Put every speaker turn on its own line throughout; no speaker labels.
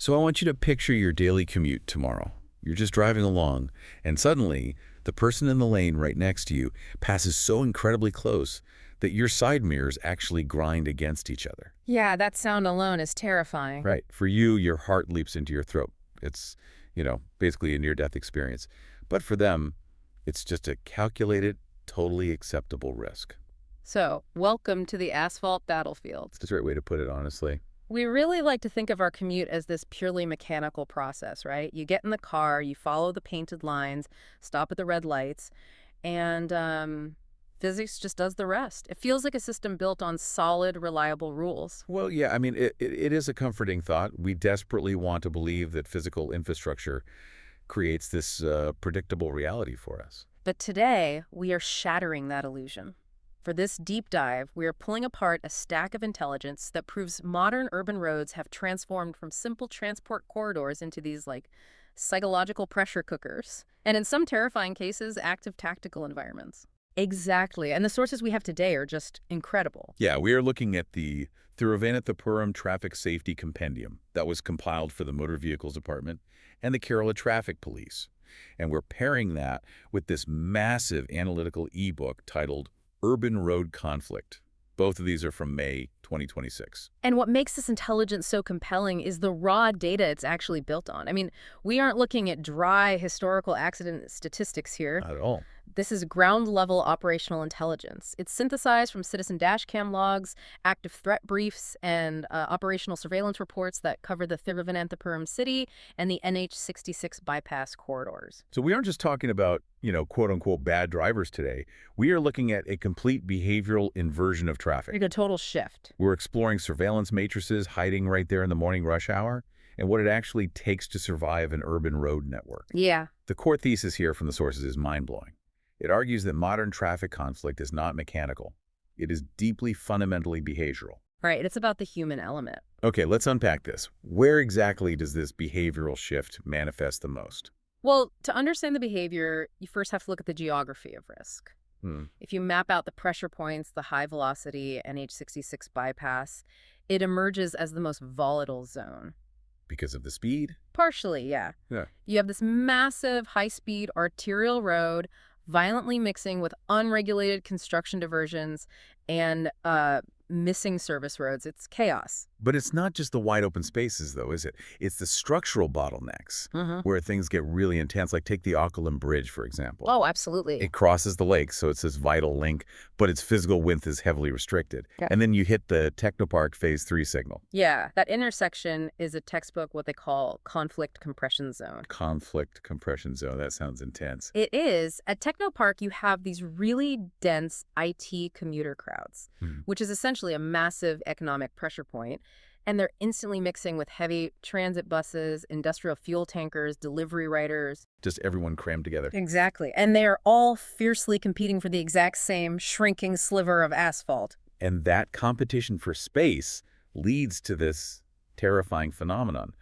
So I want you to picture your daily commute tomorrow. You're just driving along, and suddenly, the person in the lane right next to you passes so incredibly close that your side mirrors actually grind against each other.
Yeah, that sound alone is terrifying.
Right. For you, your heart leaps into your throat. It's, basically a near-death experience. But for them, it's just a calculated, totally acceptable risk.
So, welcome to the asphalt battlefield.
That's the right way to put it, honestly.
We really like to think of our commute as this purely mechanical process, right? You get in the car, you follow the painted lines, stop at the red lights, and physics just does the rest. It feels like a system built on solid, reliable rules.
Well, yeah, I mean, it is a comforting thought. We desperately want to believe that physical infrastructure creates this predictable reality for us.
But today, we are shattering that illusion. For this deep dive, we are pulling apart a stack of intelligence that proves modern urban roads have transformed from simple transport corridors into these, psychological pressure cookers, and in some terrifying cases, active tactical environments. Exactly, and the sources we have today are just incredible.
Yeah, we are looking at the Thiruvananthapuram Traffic Safety Compendium that was compiled for the Motor Vehicles Department and the Kerala Traffic Police. And we're pairing that with this massive analytical ebook titled Urban Road Conflict. Both of these are from May 2026.
And what makes this intelligence so compelling is the raw data it's actually built on. I mean, we aren't looking at dry historical accident statistics here.
Not at all.
This is ground-level operational intelligence. It's synthesized from citizen dashcam logs, active threat briefs, and operational surveillance reports that cover the Thiruvananthapuram city and the NH66 bypass corridors.
So we aren't just talking about, quote-unquote bad drivers today. We are looking at a complete behavioral inversion of traffic.
Like a total shift.
We're exploring surveillance matrices hiding right there in the morning rush hour and what it actually takes to survive an urban road network.
Yeah.
The core thesis here from the sources is mind-blowing. It argues that modern traffic conflict is not mechanical. It is deeply fundamentally behavioral.
Right, it's about the human element.
Okay, let's unpack this. Where exactly does this behavioral shift manifest the most?
Well, to understand the behavior, you first have to look at the geography of risk. If you map out the pressure points, the high-velocity NH66 bypass, it emerges as the most volatile zone.
Because of the speed?
Partially, yeah. You have this massive high-speed arterial road violently mixing with unregulated construction diversions and missing service roads. It's chaos.
But it's not just the wide open spaces, though, is it? It's the structural bottlenecks where things get really intense, like take the Auckland Bridge, for example.
Oh, absolutely.
It crosses the lake, so it's this vital link, but its physical width is heavily restricted.
Yeah.
And then you hit the Technopark Phase 3 signal.
Yeah, that intersection is a textbook what they call conflict compression zone.
Conflict compression zone. That sounds intense.
It is. At Technopark, you have these really dense IT commuter crowds, which is essentially a massive economic pressure point. And they're instantly mixing with heavy transit buses, industrial fuel tankers, delivery riders.
Just everyone crammed together.
Exactly. And they are all fiercely competing for the exact same shrinking sliver of asphalt.
And that competition for space leads to this terrifying phenomenon.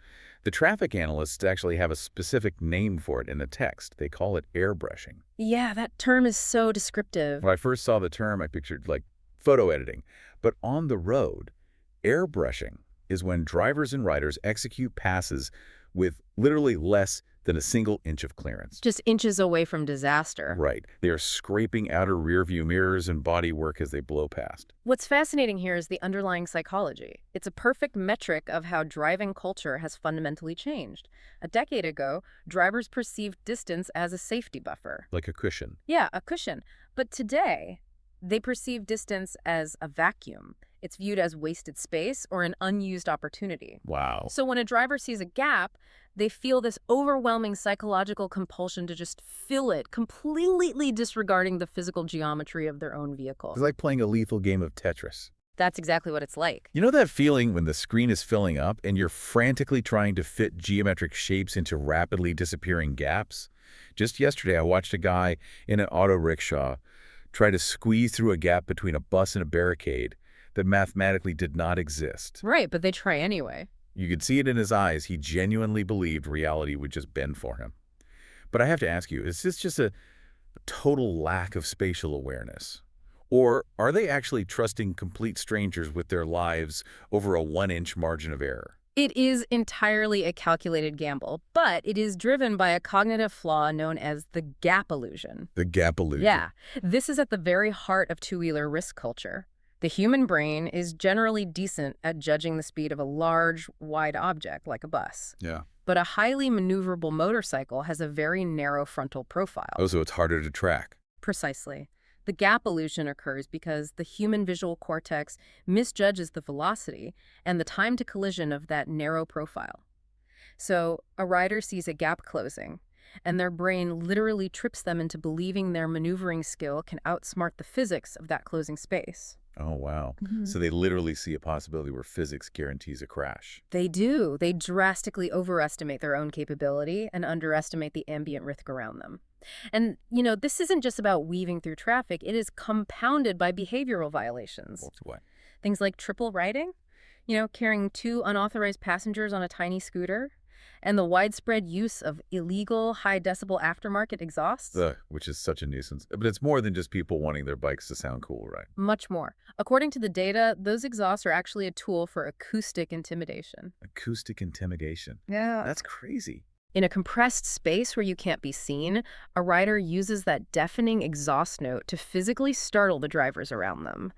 The traffic analysts actually have a specific name for it in the text. They call it airbrushing.
Yeah, that term is so descriptive.
When I first saw the term, I pictured photo editing. But on the road, airbrushing is when drivers and riders execute passes with literally less than a single inch of clearance.
Just inches away from disaster.
Right. They are scraping outer rearview mirrors and bodywork as they blow past.
What's fascinating here is the underlying psychology. It's a perfect metric of how driving culture has fundamentally changed. A decade ago, drivers perceived distance as a safety buffer.
Like a cushion.
Yeah, a cushion. But today, they perceive distance as a vacuum. It's viewed as wasted space or an unused opportunity.
Wow.
So when a driver sees a gap, they feel this overwhelming psychological compulsion to just fill it, completely disregarding the physical geometry of their own vehicle.
It's like playing a lethal game of Tetris.
That's exactly what it's like.
You know that feeling when the screen is filling up and you're frantically trying to fit geometric shapes into rapidly disappearing gaps? Just yesterday, I watched a guy in an auto rickshaw try to squeeze through a gap between a bus and a barricade that mathematically did not exist.
Right, but they try anyway.
You could see it in his eyes. He genuinely believed reality would just bend for him. But I have to ask you, is this just a total lack of spatial awareness? Or are they actually trusting complete strangers with their lives over a 1-inch margin of error?
It is entirely a calculated gamble, but it is driven by a cognitive flaw known as the gap illusion.
The gap illusion.
Yeah, this is at the very heart of two-wheeler risk culture. The human brain is generally decent at judging the speed of a large, wide object like a bus.
Yeah.
But a highly maneuverable motorcycle has a very narrow frontal profile.
Oh, so it's harder to track.
Precisely. The gap illusion occurs because the human visual cortex misjudges the velocity and the time to collision of that narrow profile. So a rider sees a gap closing, and their brain literally trips them into believing their maneuvering skill can outsmart the physics of that closing space.
Oh, wow.
Mhm.
So they literally see a possibility where physics guarantees a crash.
They do. They drastically overestimate their own capability and underestimate the ambient risk around them. And, this isn't just about weaving through traffic. It is compounded by behavioral violations.
What?
Things like triple riding, carrying two unauthorized passengers on a tiny scooter, and the widespread use of illegal high-decibel aftermarket exhausts.
Ugh, which is such a nuisance. But it's more than just people wanting their bikes to sound cool, right?
Much more. According to the data, those exhausts are actually a tool for acoustic intimidation.
Acoustic intimidation.
Yeah.
That's crazy.
In a compressed space where you can't be seen, a rider uses that deafening exhaust note to physically startle the drivers around them.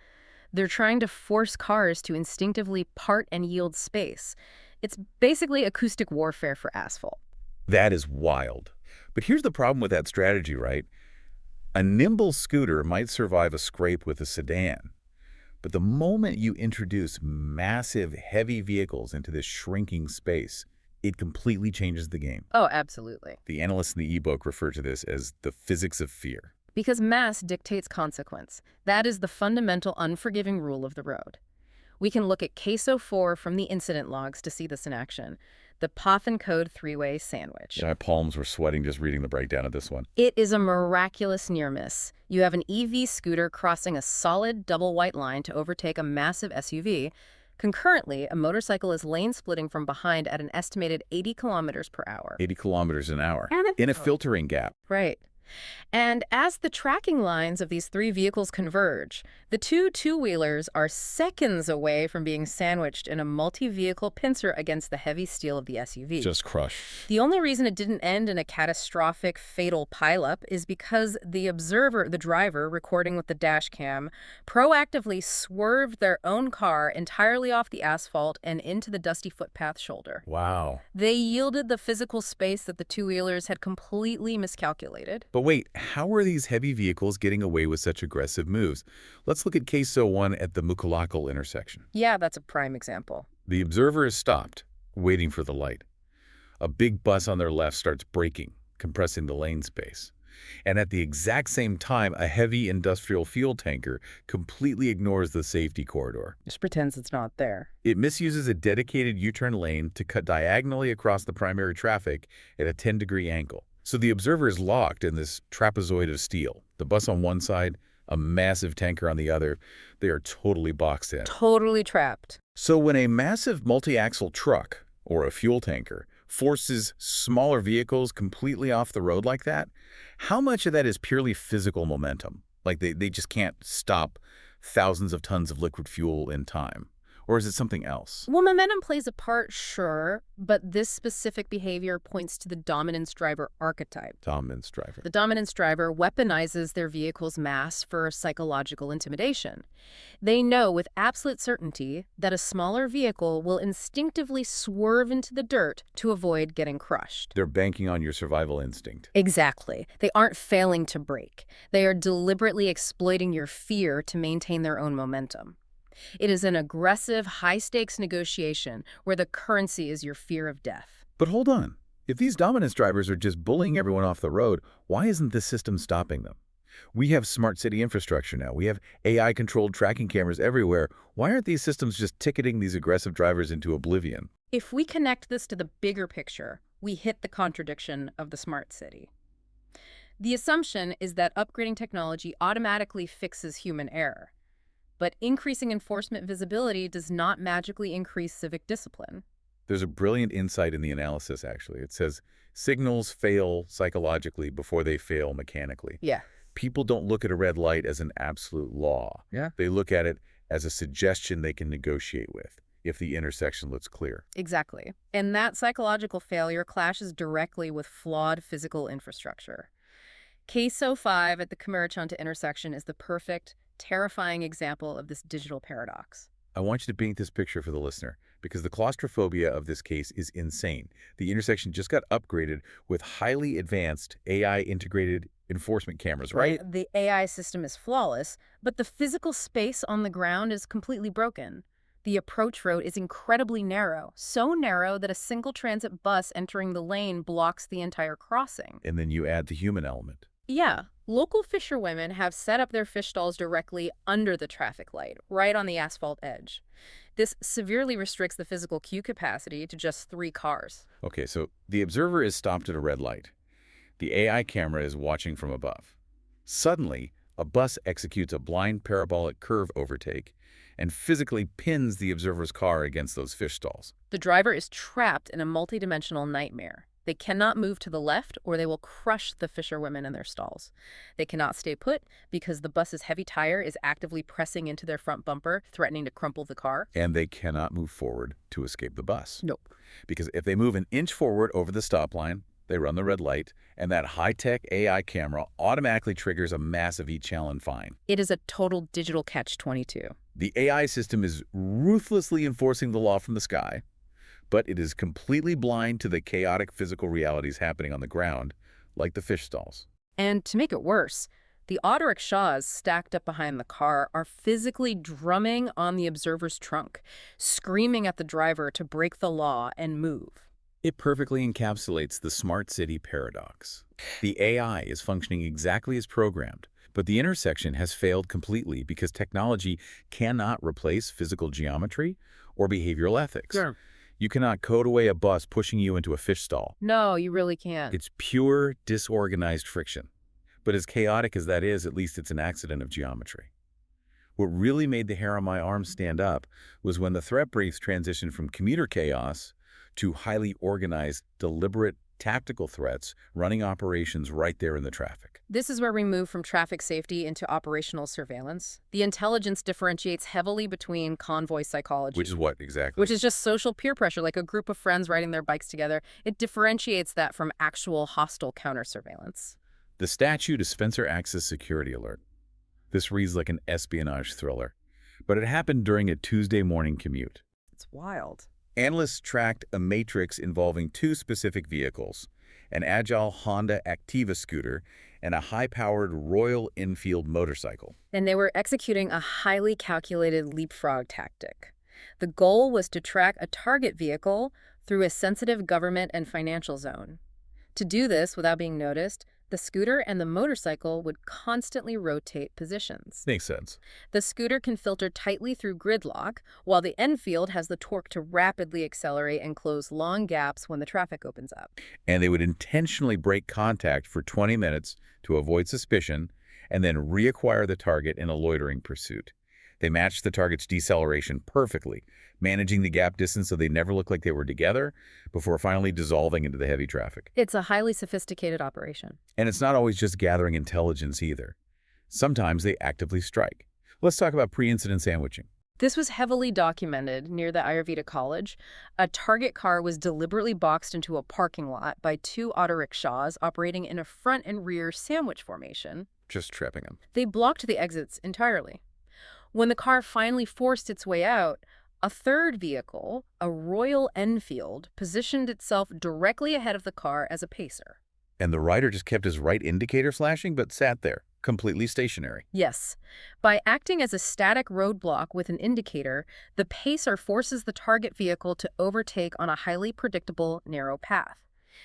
They're trying to force cars to instinctively part and yield space. It's basically acoustic warfare for asphalt.
That is wild. But here's the problem with that strategy, right? A nimble scooter might survive a scrape with a sedan. But the moment you introduce massive, heavy vehicles into this shrinking space, it completely changes the game.
Oh, absolutely.
The analysts in the ebook refer to this as the physics of fear.
Because mass dictates consequence. That is the fundamental unforgiving rule of the road. We can look at Case 04 from the incident logs to see this in action. The Pothen Code three-way sandwich.
Yeah, my palms were sweating just reading the breakdown of this one.
It is a miraculous near miss. You have an EV scooter crossing a solid double white line to overtake a massive SUV. Concurrently, a motorcycle is lane splitting from behind at an estimated 80 kilometers per hour.
80 kilometers an hour in a filtering gap.
Right. And as the tracking lines of these three vehicles converge, the two-wheelers are seconds away from being sandwiched in a multi-vehicle pincer against the heavy steel of the SUV.
Just crush.
The only reason it didn't end in a catastrophic, fatal pileup is because the driver recording with the dash cam, proactively swerved their own car entirely off the asphalt and into the dusty footpath shoulder.
Wow.
They yielded the physical space that the two-wheelers had completely miscalculated.
But wait, how are these heavy vehicles getting away with such aggressive moves? Let's look at Case 01 at the Mukalakal intersection.
Yeah, that's a prime example.
The observer is stopped, waiting for the light. A big bus on their left starts braking, compressing the lane space. And at the exact same time, a heavy industrial fuel tanker completely ignores the safety corridor.
Just pretends it's not there.
It misuses a dedicated U-turn lane to cut diagonally across the primary traffic at a 10-degree angle. So the observer is locked in this trapezoid of steel. The bus on one side, a massive tanker on the other. They are totally boxed in.
Totally trapped.
So when a massive multi-axle truck, or a fuel tanker, forces smaller vehicles completely off the road like that, how much of that is purely physical momentum? Like they just can't stop thousands of tons of liquid fuel in time? Or is it something else?
Well, momentum plays a part, sure, but this specific behavior points to the dominance driver archetype.
Dominance driver.
The dominance driver weaponizes their vehicle's mass for psychological intimidation. They know with absolute certainty that a smaller vehicle will instinctively swerve into the dirt to avoid getting crushed.
They're banking on your survival instinct.
Exactly. They aren't failing to brake. They are deliberately exploiting your fear to maintain their own momentum. It is an aggressive, high-stakes negotiation where the currency is your fear of death.
But hold on. If these dominance drivers are just bullying everyone off the road, why isn't this system stopping them? We have smart city infrastructure now. We have AI-controlled tracking cameras everywhere. Why aren't these systems just ticketing these aggressive drivers into oblivion?
If we connect this to the bigger picture, we hit the contradiction of the smart city. The assumption is that upgrading technology automatically fixes human error. But increasing enforcement visibility does not magically increase civic discipline.
There's a brilliant insight in the analysis, actually. It says, signals fail psychologically before they fail mechanically.
Yeah.
People don't look at a red light as an absolute law.
Yeah.
They look at it as a suggestion they can negotiate with. if the intersection looks clear.
Exactly. And that psychological failure clashes directly with flawed physical infrastructure. Case 05 at the Camarachanta intersection is the perfect, terrifying example of this digital paradox.
I want you to paint this picture for the listener, because the claustrophobia of this case is insane. The intersection just got upgraded with highly advanced AI-integrated enforcement cameras, right?
The AI system is flawless, but the physical space on the ground is completely broken. The approach road is incredibly narrow, so narrow that a single transit bus entering the lane blocks the entire crossing.
And then you add the human element.
Yeah, local fisherwomen have set up their fish stalls directly under the traffic light, right on the asphalt edge. This severely restricts the physical queue capacity to just 3 cars.
Okay, so the observer is stopped at a red light. The AI camera is watching from above. Suddenly, a bus executes a blind parabolic curve overtake and physically pins the observer's car against those fish stalls.
The driver is trapped in a multidimensional nightmare. They cannot move to the left or they will crush the fisherwomen in their stalls. They cannot stay put because the bus's heavy tire is actively pressing into their front bumper, threatening to crumple the car.
And they cannot move forward to escape the bus.
Nope.
Because if they move an inch forward over the stop line, they run the red light, and that high-tech AI camera automatically triggers a massive e-challen fine.
It is a total digital catch-22.
The AI system is ruthlessly enforcing the law from the sky, but it is completely blind to the chaotic physical realities happening on the ground, like the fish stalls.
And to make it worse, the auto rickshaws stacked up behind the car are physically drumming on the observer's trunk, screaming at the driver to break the law and move.
It perfectly encapsulates the smart city paradox. The AI is functioning exactly as programmed, but the intersection has failed completely because technology cannot replace physical geometry or behavioral ethics.
Sure.
You cannot code away a bus pushing you into a fish stall.
No, you really can't.
It's pure, disorganized friction. But as chaotic as that is, at least it's an accident of geometry. What really made the hair on my arm stand up was when the threat briefs transitioned from commuter chaos to highly organized, deliberate, tactical threats running operations right there in the traffic.
This is where we move from traffic safety into operational surveillance. The intelligence differentiates heavily between convoy psychology.
Which is what exactly?
Which is just social peer pressure, like a group of friends riding their bikes together. It differentiates that from actual hostile counter-surveillance.
The statute is Spencer Access Security Alert. This reads like an espionage thriller, but it happened during a Tuesday morning commute.
It's wild.
Analysts tracked a matrix involving 2 specific vehicles, an agile Honda Activa scooter and a high-powered Royal Enfield motorcycle.
And they were executing a highly calculated leapfrog tactic. The goal was to track a target vehicle through a sensitive government and financial zone. To do this without being noticed, the scooter and the motorcycle would constantly rotate positions.
Makes sense.
The scooter can filter tightly through gridlock, while the Enfield has the torque to rapidly accelerate and close long gaps when the traffic opens up.
And they would intentionally break contact for 20 minutes to avoid suspicion and then reacquire the target in a loitering pursuit. They matched the target's deceleration perfectly, managing the gap distance so they never looked like they were together before finally dissolving into the heavy traffic.
It's a highly sophisticated operation.
And it's not always just gathering intelligence either. Sometimes they actively strike. Let's talk about pre-incident sandwiching.
This was heavily documented near the Ayurveda College. A target car was deliberately boxed into a parking lot by 2 auto rickshaws operating in a front and rear sandwich formation.
Just trapping them.
They blocked the exits entirely. When the car finally forced its way out, a third vehicle, a Royal Enfield, positioned itself directly ahead of the car as a pacer.
And the rider just kept his right indicator flashing but sat there, completely stationary.
Yes. By acting as a static roadblock with an indicator, the pacer forces the target vehicle to overtake on a highly predictable, narrow path.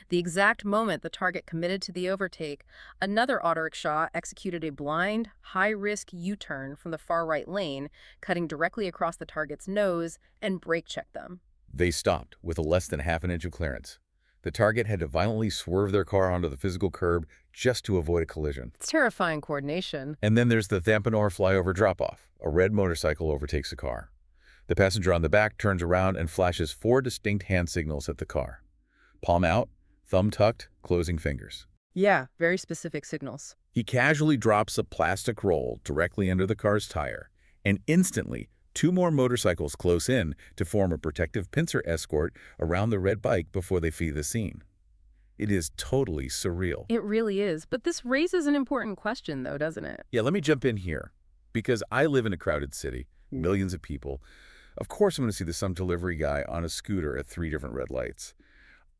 The exact moment the target committed to the overtake, another auto rickshaw executed a blind, high-risk U-turn from the far right lane, cutting directly across the target's nose, and brake-checked them.
They stopped with a less than half an inch of clearance. The target had to violently swerve their car onto the physical curb just to avoid a collision.
It's terrifying coordination.
And then there's the Thampanor flyover drop-off. A red motorcycle overtakes a car. The passenger on the back turns around and flashes 4 distinct hand signals at the car. Palm out, thumb tucked, closing fingers.
Yeah, very specific signals.
He casually drops a plastic roll directly under the car's tire, and instantly, 2 more motorcycles close in to form a protective pincer escort around the red bike before they flee the scene. It is totally surreal.
It really is. But this raises an important question, though, doesn't it?
Yeah, let me jump in here. Because I live in a crowded city, millions of people. Of course I'm going to see the some delivery guy on a scooter at 3 different red lights.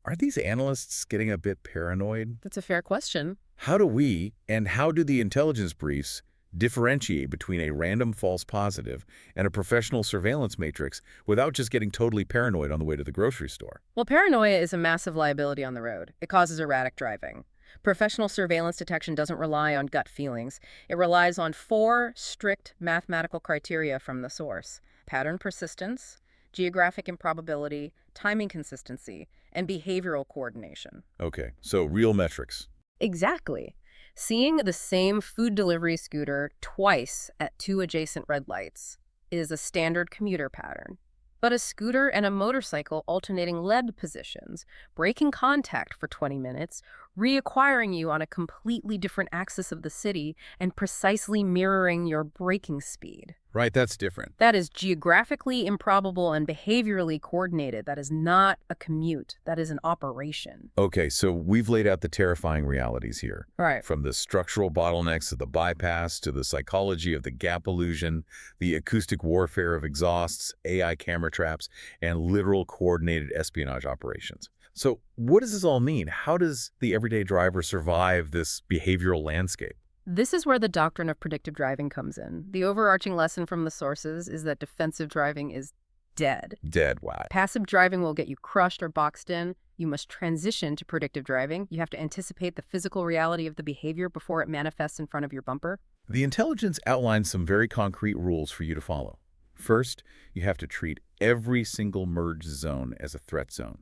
Are these analysts getting a bit paranoid?
That's a fair question.
How do we, and how do the intelligence briefs, differentiate between a random false positive and a professional surveillance matrix without just getting totally paranoid on the way to the grocery store?
Well, paranoia is a massive liability on the road. It causes erratic driving. Professional surveillance detection doesn't rely on gut feelings. It relies on 4 strict mathematical criteria from the source: pattern persistence, geographic improbability, timing consistency, and behavioral coordination.
Okay, so real metrics.
Exactly. Seeing the same food delivery scooter twice at 2 adjacent red lights is a standard commuter pattern. But a scooter and a motorcycle alternating lead positions, breaking contact for 20 minutes, reacquiring you on a completely different axis of the city, and precisely mirroring your braking speed.
Right, that's different.
That is geographically improbable and behaviorally coordinated. That is not a commute. That is an operation.
Okay, so we've laid out the terrifying realities here.
Right.
From the structural bottlenecks of the bypass to the psychology of the gap illusion, the acoustic warfare of exhausts, AI camera traps, and literal coordinated espionage operations. So what does this all mean? How does the everyday driver survive this behavioral landscape?
This is where the doctrine of predictive driving comes in. The overarching lesson from the sources is that defensive driving is dead.
Dead, wow.
Passive driving will get you crushed or boxed in. You must transition to predictive driving. You have to anticipate the physical reality of the behavior before it manifests in front of your bumper.
The intelligence outlines some very concrete rules for you to follow. First, you have to treat every single merge zone as a threat zone.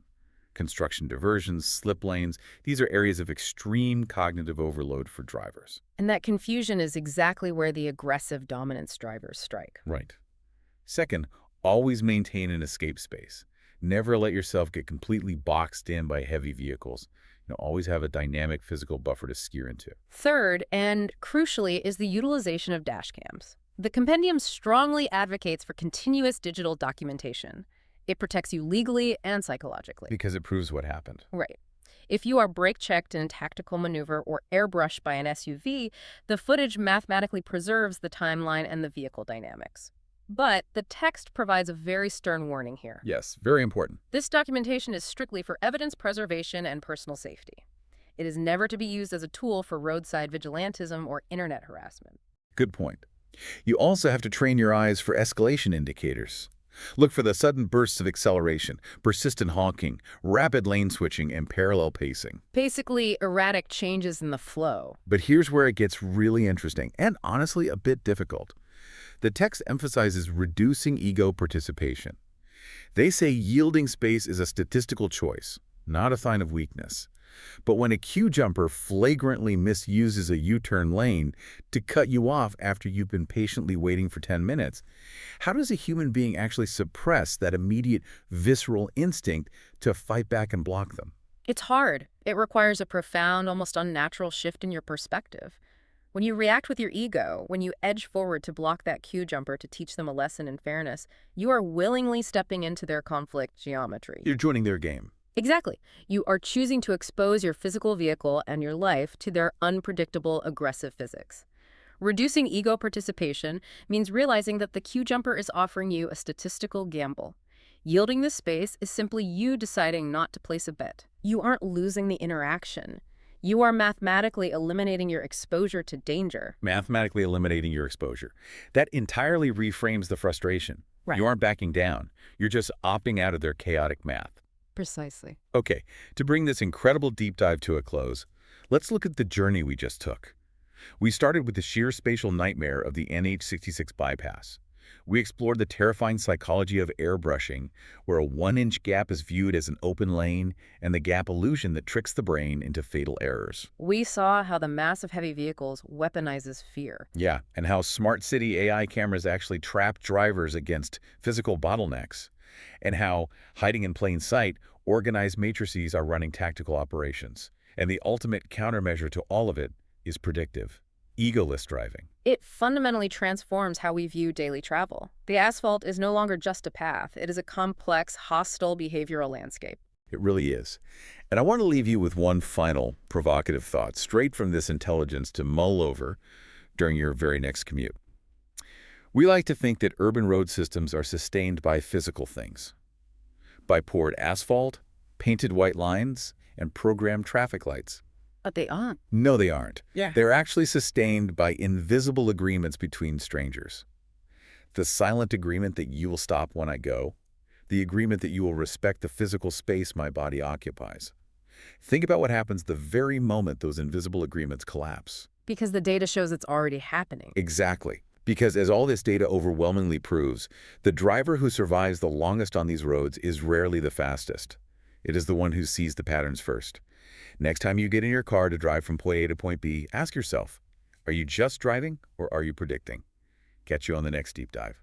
Construction diversions, slip lanes, these are areas of extreme cognitive overload for drivers.
And that confusion is exactly where the aggressive dominance drivers strike.
Right. Second, always maintain an escape space. Never let yourself get completely boxed in by heavy vehicles. Always have a dynamic physical buffer to steer into.
Third, and crucially, is the utilization of dash cams. The compendium strongly advocates for continuous digital documentation. It protects you legally and psychologically.
Because it proves what happened.
Right. If you are brake-checked in a tactical maneuver or airbrushed by an SUV, the footage mathematically preserves the timeline and the vehicle dynamics. But the text provides a very stern warning here.
Yes, very important.
This documentation is strictly for evidence preservation and personal safety. It is never to be used as a tool for roadside vigilantism or internet harassment.
Good point. You also have to train your eyes for escalation indicators. Look for the sudden bursts of acceleration, persistent honking, rapid lane switching, and parallel pacing.
Basically, erratic changes in the flow.
But here's where it gets really interesting, and honestly a bit difficult. The text emphasizes reducing ego participation. They say yielding space is a statistical choice, not a sign of weakness. But when a queue jumper flagrantly misuses a U-turn lane to cut you off after you've been patiently waiting for 10 minutes, how does a human being actually suppress that immediate visceral instinct to fight back and block them?
It's hard. It requires a profound, almost unnatural shift in your perspective. When you react with your ego, when you edge forward to block that queue jumper to teach them a lesson in fairness, you are willingly stepping into their conflict geometry.
You're joining their game.
Exactly. You are choosing to expose your physical vehicle and your life to their unpredictable, aggressive physics. Reducing ego participation means realizing that the queue jumper is offering you a statistical gamble. Yielding this space is simply you deciding not to place a bet. You aren't losing the interaction. You are mathematically eliminating your exposure to danger.
Mathematically eliminating your exposure. That entirely reframes the frustration.
Right.
You aren't backing down. You're just opting out of their chaotic math.
Precisely.
Okay, to bring this incredible deep dive to a close, let's look at the journey we just took. We started with the sheer spatial nightmare of the NH66 bypass. We explored the terrifying psychology of airbrushing, where a 1-inch gap is viewed as an open lane, and the gap illusion that tricks the brain into fatal errors.
We saw how the mass of heavy vehicles weaponizes fear.
Yeah, and how smart city AI cameras actually trap drivers against physical bottlenecks, and how, hiding in plain sight, organized matrices are running tactical operations. And the ultimate countermeasure to all of it is predictive. Egoless driving.
It fundamentally transforms how we view daily travel. The asphalt is no longer just a path. It is a complex, hostile behavioral landscape.
It really is. And I want to leave you with one final provocative thought, straight from this intelligence to mull over during your very next commute. We like to think that urban road systems are sustained by physical things, by poured asphalt, painted white lines, and programmed traffic lights.
But they aren't.
No, they aren't.
Yeah.
They're actually sustained by invisible agreements between strangers. The silent agreement that you will stop when I go, the agreement that you will respect the physical space my body occupies. Think about what happens the very moment those invisible agreements collapse.
Because the data shows it's already happening.
Exactly. Because as all this data overwhelmingly proves, the driver who survives the longest on these roads is rarely the fastest. It is the one who sees the patterns first. Next time you get in your car to drive from point A to point B, ask yourself, are you just driving or are you predicting? Catch you on the next deep dive.